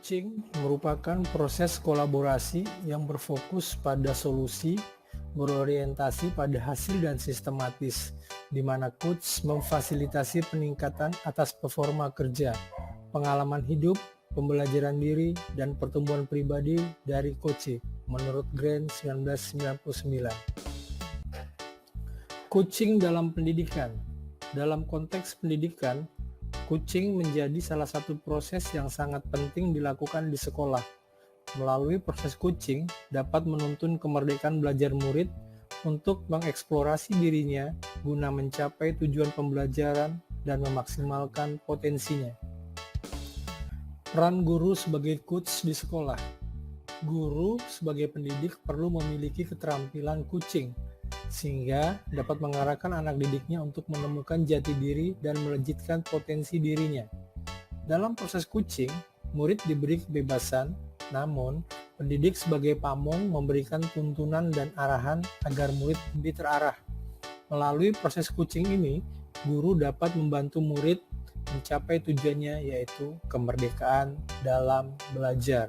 Coaching merupakan proses kolaborasi yang berfokus pada solusi, berorientasi pada hasil dan sistematis, di mana coach memfasilitasi peningkatan atas performa kerja, pengalaman hidup, pembelajaran diri, dan pertumbuhan pribadi dari coaching, menurut Grant 1999. Coaching dalam pendidikan. Dalam konteks pendidikan, coaching menjadi salah satu proses yang sangat penting dilakukan di sekolah. Melalui proses coaching dapat menuntun kemerdekaan belajar murid untuk mengeksplorasi dirinya guna mencapai tujuan pembelajaran dan memaksimalkan potensinya. Peran guru sebagai coach di sekolah. Guru sebagai pendidik perlu memiliki keterampilan coaching sehingga dapat mengarahkan anak didiknya untuk menemukan jati diri dan melejitkan potensi dirinya. Dalam proses coaching, murid diberi kebebasan, namun pendidik sebagai pamong memberikan tuntunan dan arahan agar murid lebih terarah. Melalui proses coaching ini, guru dapat membantu murid mencapai tujuannya, yaitu kemerdekaan dalam belajar.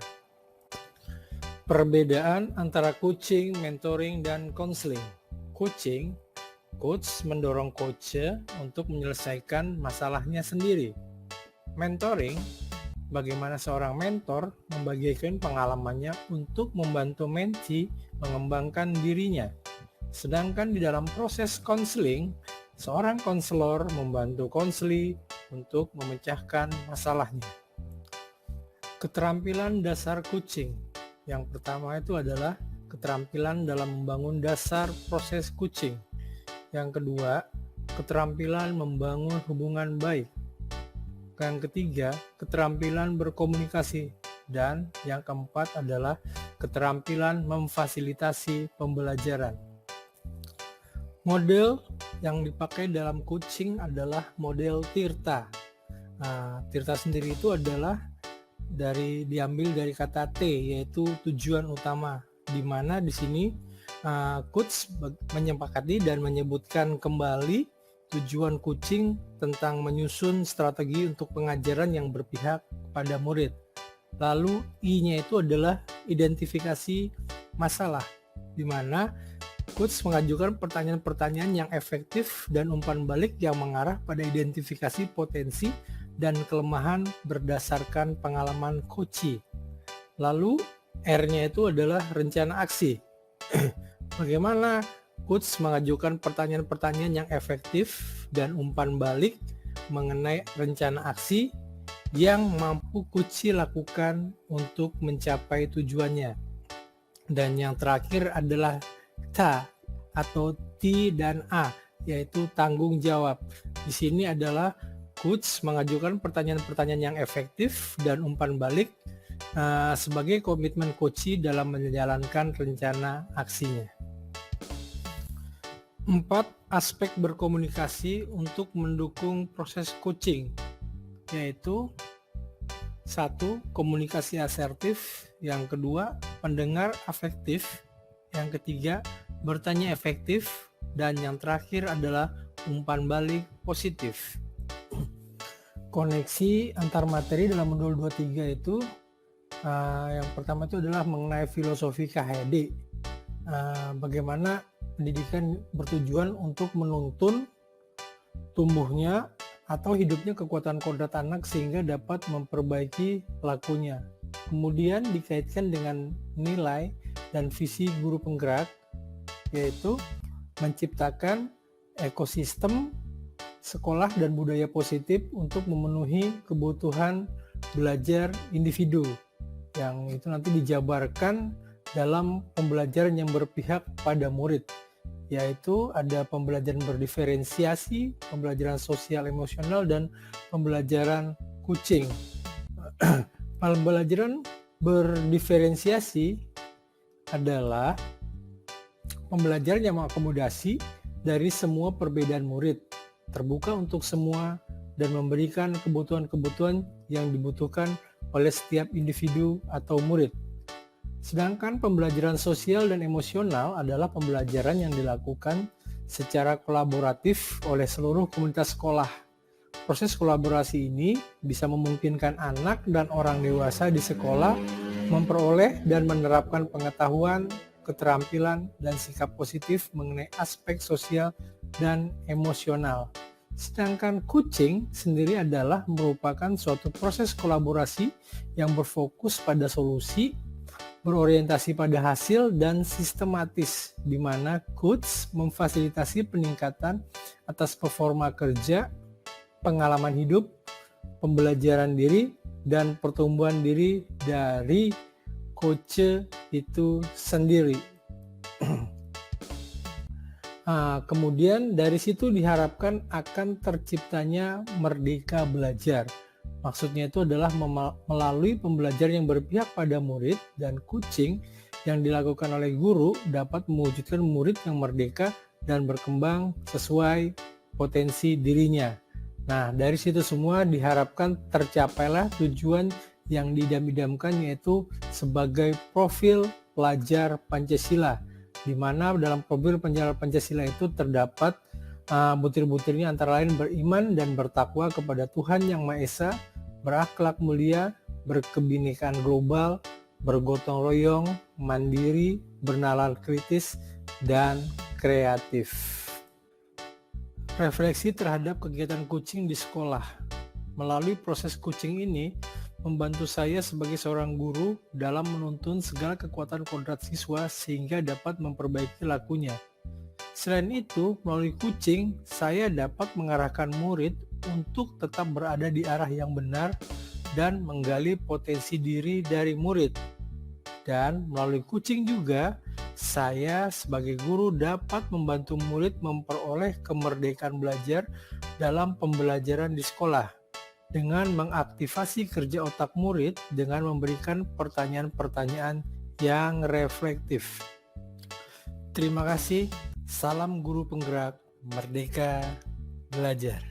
Perbedaan antara coaching, mentoring, dan counseling. Coaching, coach mendorong coach untuk menyelesaikan masalahnya sendiri. Mentoring, bagaimana seorang mentor membagikan pengalamannya untuk membantu mentee mengembangkan dirinya. Sedangkan di dalam proses counseling, seorang konselor membantu konseli untuk memecahkan masalahnya. Keterampilan dasar coaching. Yang pertama itu adalah keterampilan dalam membangun dasar proses coaching. Yang kedua, keterampilan membangun hubungan baik. Yang ketiga, keterampilan berkomunikasi. Dan yang keempat adalah keterampilan memfasilitasi pembelajaran. Model yang dipakai dalam coaching adalah model Tirta. Tirta sendiri itu adalah diambil dari kata T, yaitu tujuan utama, di mana di sini coach menyepakati dan menyebutkan kembali tujuan coaching tentang menyusun strategi untuk pengajaran yang berpihak pada murid. Lalu I-nya itu adalah identifikasi masalah, di mana coach mengajukan pertanyaan-pertanyaan yang efektif dan umpan balik yang mengarah pada identifikasi potensi dan kelemahan berdasarkan pengalaman coachee. Lalu R-nya itu adalah rencana aksi. Bagaimana coach mengajukan pertanyaan-pertanyaan yang efektif dan umpan balik mengenai rencana aksi yang mampu coachee lakukan untuk mencapai tujuannya. Dan yang terakhir adalah T atau T dan A, yaitu tanggung jawab. Di sini adalah coach mengajukan pertanyaan-pertanyaan yang efektif dan umpan balik sebagai komitmen coachee dalam menjalankan rencana aksinya. 4 aspek berkomunikasi untuk mendukung proses coaching, yaitu 1. Komunikasi asertif, yang kedua pendengar afektif, yang ketiga bertanya efektif, dan yang terakhir adalah umpan balik positif. Koneksi antar materi dalam modul 23 itu yang pertama itu adalah mengenai filosofi KHD. Bagaimana pendidikan bertujuan untuk menuntun tumbuhnya atau hidupnya kekuatan kodrat anak sehingga dapat memperbaiki pelakunya. Kemudian dikaitkan dengan nilai dan visi guru penggerak, yaitu menciptakan ekosistem sekolah dan budaya positif untuk memenuhi kebutuhan belajar individu, yang itu nanti dijabarkan dalam pembelajaran yang berpihak pada murid, yaitu ada pembelajaran berdiferensiasi, pembelajaran sosial emosional, dan pembelajaran coaching. Pembelajaran berdiferensiasi adalah pembelajaran yang mengakomodasi dari semua perbedaan murid, terbuka untuk semua, dan memberikan kebutuhan-kebutuhan yang dibutuhkan oleh setiap individu atau murid. Sedangkan pembelajaran sosial dan emosional adalah pembelajaran yang dilakukan secara kolaboratif oleh seluruh komunitas sekolah. proses kolaborasi ini bisa memungkinkan anak dan orang dewasa di sekolah memperoleh dan menerapkan pengetahuan, keterampilan, dan sikap positif mengenai aspek sosial dan emosional. Sedangkan coaching sendiri adalah merupakan suatu proses kolaborasi yang berfokus pada solusi, berorientasi pada hasil, dan sistematis, di mana coach memfasilitasi peningkatan atas performa kerja, pengalaman hidup, pembelajaran diri, dan pertumbuhan diri dari coach itu sendiri. Kemudian dari situ diharapkan akan terciptanya merdeka belajar. Maksudnya itu adalah melalui pembelajaran yang berpihak pada murid, dan coaching yang dilakukan oleh guru dapat mewujudkan murid yang merdeka dan berkembang sesuai potensi dirinya. Nah, dari situ semua diharapkan tercapailah tujuan yang didam-idamkan, yaitu sebagai profil pelajar Pancasila, di mana dalam profil pelajar Pancasila itu terdapat butir-butirnya antara lain beriman dan bertakwa kepada Tuhan Yang Maha Esa, berakhlak mulia, berkebinekaan global, bergotong royong, mandiri, bernalar kritis, dan kreatif. Refleksi terhadap kegiatan coaching di sekolah. Melalui proses coaching ini, membantu saya sebagai seorang guru dalam menuntun segala kekuatan kodrat siswa sehingga dapat memperbaiki lakunya. Selain itu, melalui coaching, saya dapat mengarahkan murid untuk tetap berada di arah yang benar dan menggali potensi diri dari murid. Dan melalui coaching juga, saya sebagai guru dapat membantu murid memperoleh kemerdekaan belajar dalam pembelajaran di sekolah, dengan mengaktifasi kerja otak murid dengan memberikan pertanyaan-pertanyaan yang reflektif. Terima kasih. Salam guru penggerak, merdeka belajar.